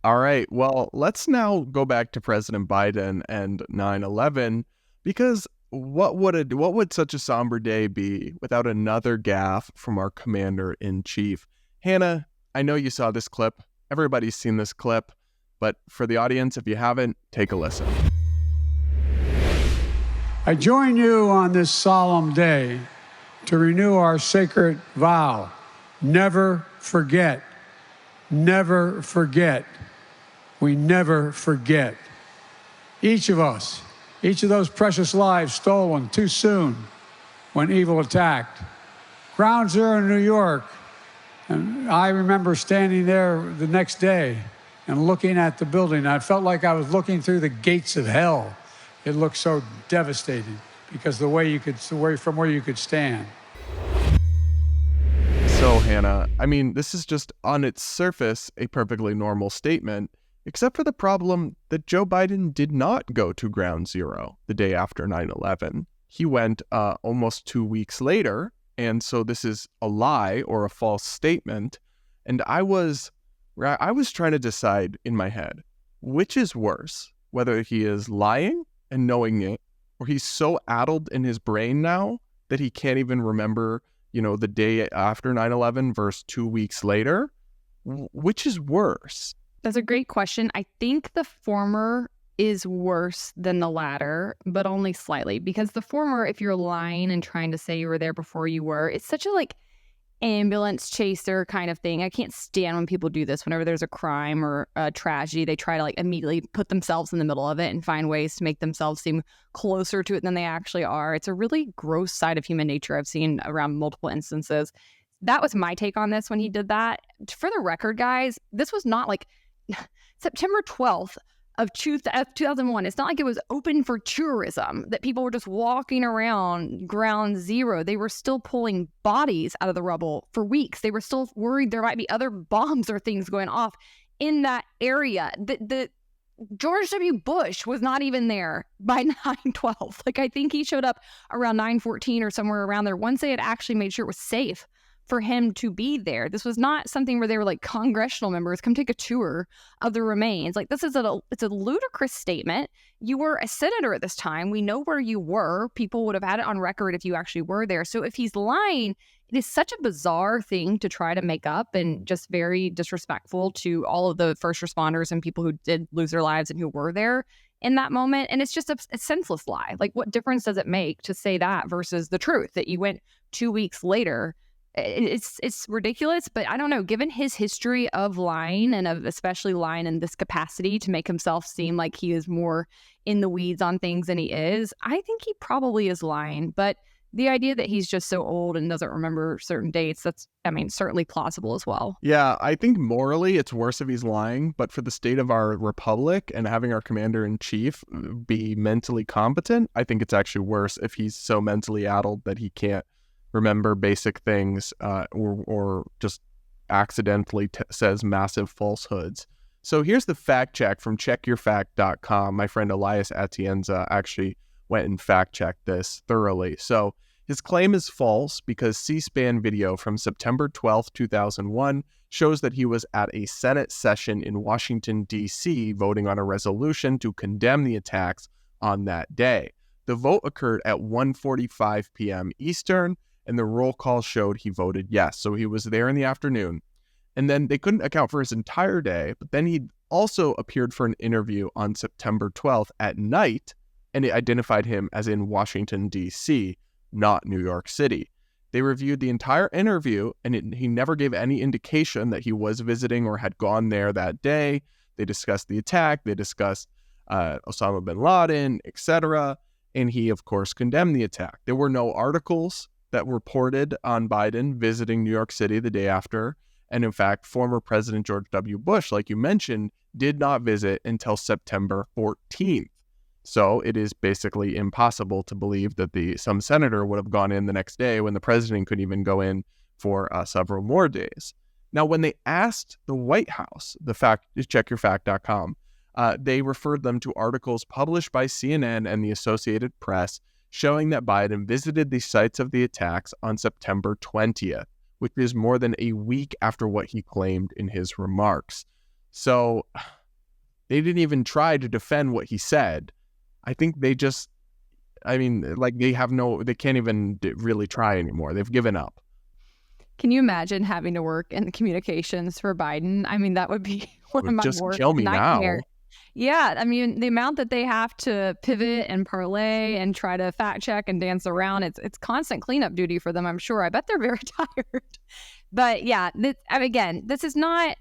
All right. Well, let's now go back to President Biden and 9/11, because what would such a somber day be without another gaffe from our commander-in-chief? Hannah, I know you saw this clip. Everybody's seen this clip, but for the audience, if you haven't, take a listen. I join you on this solemn day to renew our sacred vow: never forget, never forget. We never forget. Each of us, each of those precious lives stolen too soon when evil attacked. Ground Zero in New York, and I remember standing there the next day and looking at the building. I felt like I was looking through the gates of hell. It looked so devastating because from where you could stand. So, Hannah, I mean, this is just on its surface a perfectly normal statement, except for the problem that Joe Biden did not go to Ground Zero the day after 9/11. He went almost 2 weeks later, and so this is a lie or a false statement. And I was trying to decide in my head, which is worse, whether he is lying and knowing it, or he's so addled in his brain now that he can't even remember, the day after 9/11 versus 2 weeks later. Which is worse? That's a great question. I think the former is worse than the latter, but only slightly. Because the former, if you're lying and trying to say you were there before you were, it's such a ambulance chaser kind of thing. I can't stand when people do this. Whenever there's a crime or a tragedy, they try to immediately put themselves in the middle of it and find ways to make themselves seem closer to it than they actually are. It's a really gross side of human nature I've seen around multiple instances. That was my take on this when he did that. For the record, guys, this was not September 12th of 2001. It's not like it was open for tourism, that people were just walking around Ground Zero. They were still pulling bodies out of the rubble for weeks. They were still worried there might be other bombs or things going off in that area. The George W. Bush was not even there by 9/12. I think he showed up around 9/14 or somewhere around there once they had actually made sure it was safe for him to be there. This was not something where they were congressional members, come take a tour of the remains. This is it's a ludicrous statement. You were a senator at this time. We know where you were. People would have had it on record if you actually were there. So if he's lying, it is such a bizarre thing to try to make up, and just very disrespectful to all of the first responders and people who did lose their lives and who were there in that moment. And it's just a senseless lie. What difference does it make to say that versus the truth that you went 2 weeks later? It's ridiculous, but I don't know, given his history of lying, and of especially lying in this capacity to make himself seem like he is more in the weeds on things than he is, I think he probably is lying. But the idea that he's just so old and doesn't remember certain dates, that's, certainly plausible as well. Yeah, I think morally it's worse if he's lying, but for the state of our republic and having our commander-in-chief be mentally competent, I think it's actually worse if he's so mentally addled that he can't remember basic things, or just accidentally says massive falsehoods. So here's the fact check from checkyourfact.com. My friend Elias Atienza actually went and fact checked this thoroughly. So his claim is false because C-SPAN video from September 12th, 2001 shows that he was at a Senate session in Washington, D.C., voting on a resolution to condemn the attacks on that day. The vote occurred at 1:45 p.m. Eastern, and the roll call showed he voted yes. So he was there in the afternoon. And then they couldn't account for his entire day, but then he also appeared for an interview on September 12th at night, and it identified him as in Washington, D.C., not New York City. They reviewed the entire interview, and he never gave any indication that he was visiting or had gone there that day. They discussed the attack, they discussed Osama bin Laden, etc., and he, of course, condemned the attack. There were no articles that reported on Biden visiting New York City the day after. And in fact, former President George W. Bush, like you mentioned, did not visit until September 14th. So it is basically impossible to believe that some senator would have gone in the next day when the president couldn't even go in for several more days. Now, when they asked the White House, checkyourfact.com, they referred them to articles published by CNN and the Associated Press showing that Biden visited the sites of the attacks on September 20th, which is more than a week after what he claimed in his remarks. So they didn't even try to defend what he said. I think they just, I mean, like they can't even really try anymore. They've given up. Can you imagine having to work in communications for Biden? I mean, that would be one of my Just worst kill me nightmares. now. Yeah, I mean, the amount that they have to pivot and parlay and try to fact check and dance around, it's constant cleanup duty for them, I'm sure. I bet they're very tired. But yeah, again, this is not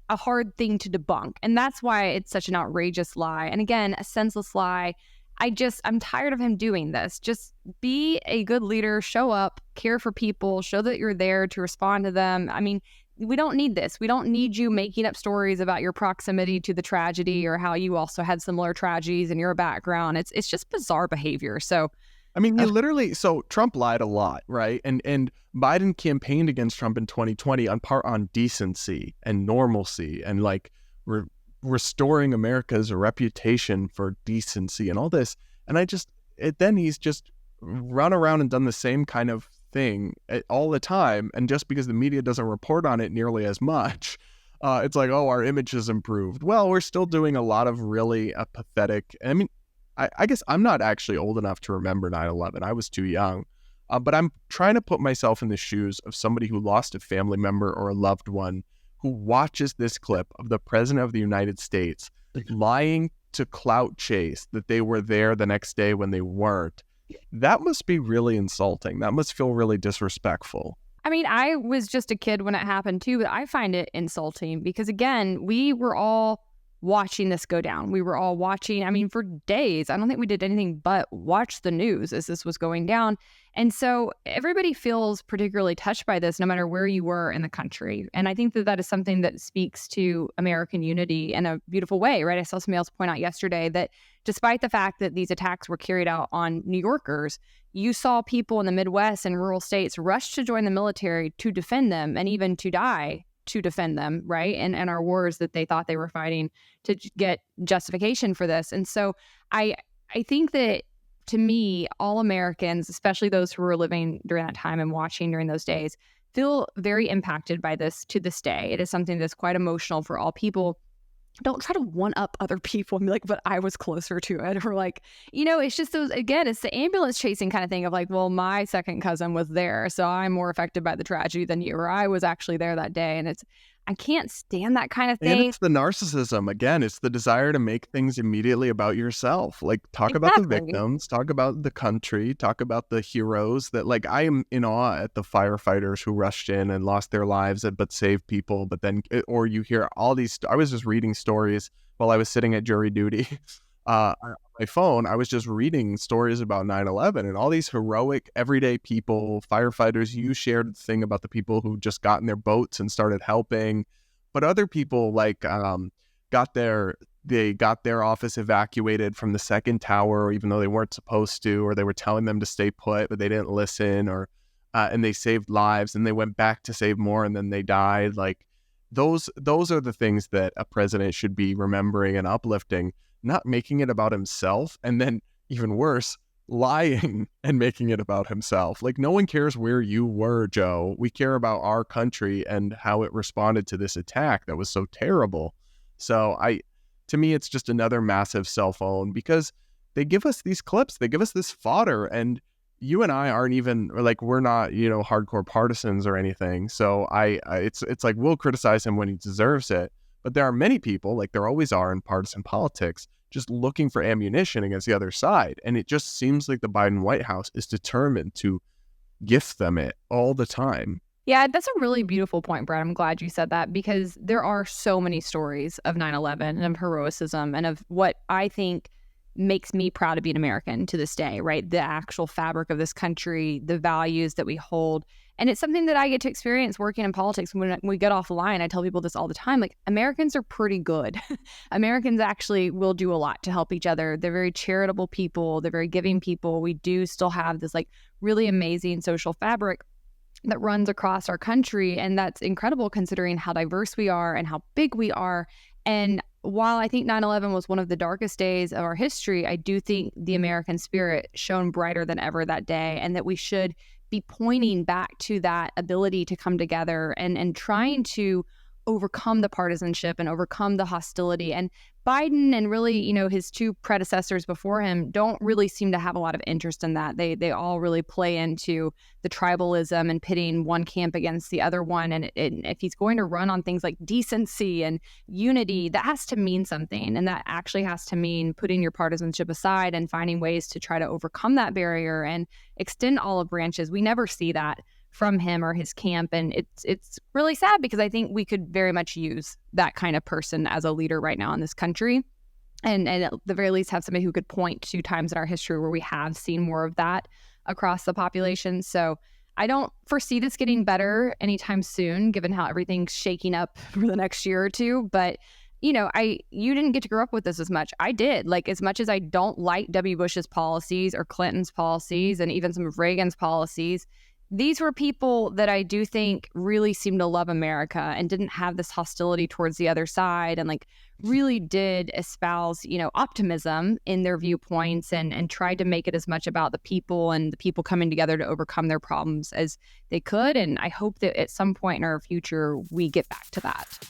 a hard thing to debunk. And that's why it's such an outrageous lie. And again, a senseless lie. I'm tired of him doing this. Just be a good leader, show up, care for people, show that you're there to respond to them. I mean, we don't need this. We don't need you making up stories about your proximity to the tragedy or how you also had similar tragedies in your background. It's just bizarre behavior. So, I mean, so Trump lied a lot, right? And Biden campaigned against Trump in 2020 on decency and normalcy and like restoring America's reputation for decency and all this. And then he's just run around and done the same kind of thing all the time. And just because the media doesn't report on it nearly as much, it's like, oh, our image has improved. Well, we're still doing a lot of really pathetic. I mean, I guess I'm not actually old enough to remember 9/11. I was too young. But I'm trying to put myself in the shoes of somebody who lost a family member or a loved one who watches this clip of the president of the United States lying to clout chase that they were there the next day when they weren't. That must be really insulting. That must feel really disrespectful. I mean, I was just a kid when it happened too, but I find it insulting because, again, we were all watching this go down. We were all watching, I mean, for days. I don't think we did anything but watch the news as this was going down. And so everybody feels particularly touched by this, no matter where you were in the country. And I think that that is something that speaks to American unity in a beautiful way, right? I saw somebody else point out yesterday that despite the fact that these attacks were carried out on New Yorkers, you saw people in the Midwest and rural states rush to join the military to defend them and even to die to defend them, right? And our wars that they thought they were fighting to get justification for this. And so I think that, to me, all Americans, especially those who were living during that time and watching during those days, feel very impacted by this to this day. It is something that's quite emotional for all people. Don't try to one up other people and be like, but I was closer to it. Or like, it's just those, again, it's the ambulance chasing kind of thing of like, well, my second cousin was there, so I'm more affected by the tragedy than you, or I was actually there that day. And I can't stand that kind of thing. And it's the narcissism. Again, it's the desire to make things immediately about yourself. Like, talk about the victims, talk about the country, talk about the heroes that, like, I am in awe at the firefighters who rushed in and lost their lives but saved people. But then, or you hear all these, I was just reading stories while I was sitting at jury duty. On my phone, I was just reading stories about 9/11 and all these heroic everyday people, firefighters. You shared the thing about the people who just got in their boats and started helping, but other people like got their office evacuated from the second tower, even though they weren't supposed to, or they were telling them to stay put, but they didn't listen, or and they saved lives and they went back to save more and then they died. Like those are the things that a president should be remembering and uplifting, not making it about himself, and then even worse, lying and making it about himself. Like, no one cares where you were, Joe. We care about our country and how it responded to this attack that was so terrible. So to me, it's just another massive cell phone, because they give us these clips, they give us this fodder, and you and I aren't even, like, we're not, hardcore partisans or anything. So it's like, we'll criticize him when he deserves it. But there are many people, like there always are in partisan politics, just looking for ammunition against the other side. And it just seems like the Biden White House is determined to gift them it all the time. Yeah, that's a really beautiful point, Brad. I'm glad you said that, because there are so many stories of 9/11 and of heroism and of what I think makes me proud to be an American to this day, right? The actual fabric of this country, the values that we hold. And it's something that I get to experience working in politics. When we get off the line, I tell people this all the time, like, Americans are pretty good. Americans actually will do a lot to help each other. They're very charitable people. They're very giving people. We do still have this like really amazing social fabric that runs across our country. And that's incredible considering how diverse we are and how big we are. And while I think 9/11 was one of the darkest days of our history, I do think the American spirit shone brighter than ever that day, and that we should be pointing back to that ability to come together and trying to overcome the partisanship and overcome the hostility. And Biden and really, his two predecessors before him don't really seem to have a lot of interest in that. They all really play into the tribalism and pitting one camp against the other one. And if he's going to run on things like decency and unity, that has to mean something. And that actually has to mean putting your partisanship aside and finding ways to try to overcome that barrier and extend olive branches. We never see that from him or his camp. And it's really sad because I think we could very much use that kind of person as a leader right now in this country. And at the very least have somebody who could point to times in our history where we have seen more of that across the population. So I don't foresee this getting better anytime soon, given how everything's shaking up for the next year or two. But you didn't get to grow up with this as much. I did. Like, as much as I don't like W. Bush's policies or Clinton's policies and even some of Reagan's policies, these were people that I do think really seemed to love America and didn't have this hostility towards the other side, and like really did espouse, optimism in their viewpoints and tried to make it as much about the people and the people coming together to overcome their problems as they could. And I hope that at some point in our future, we get back to that.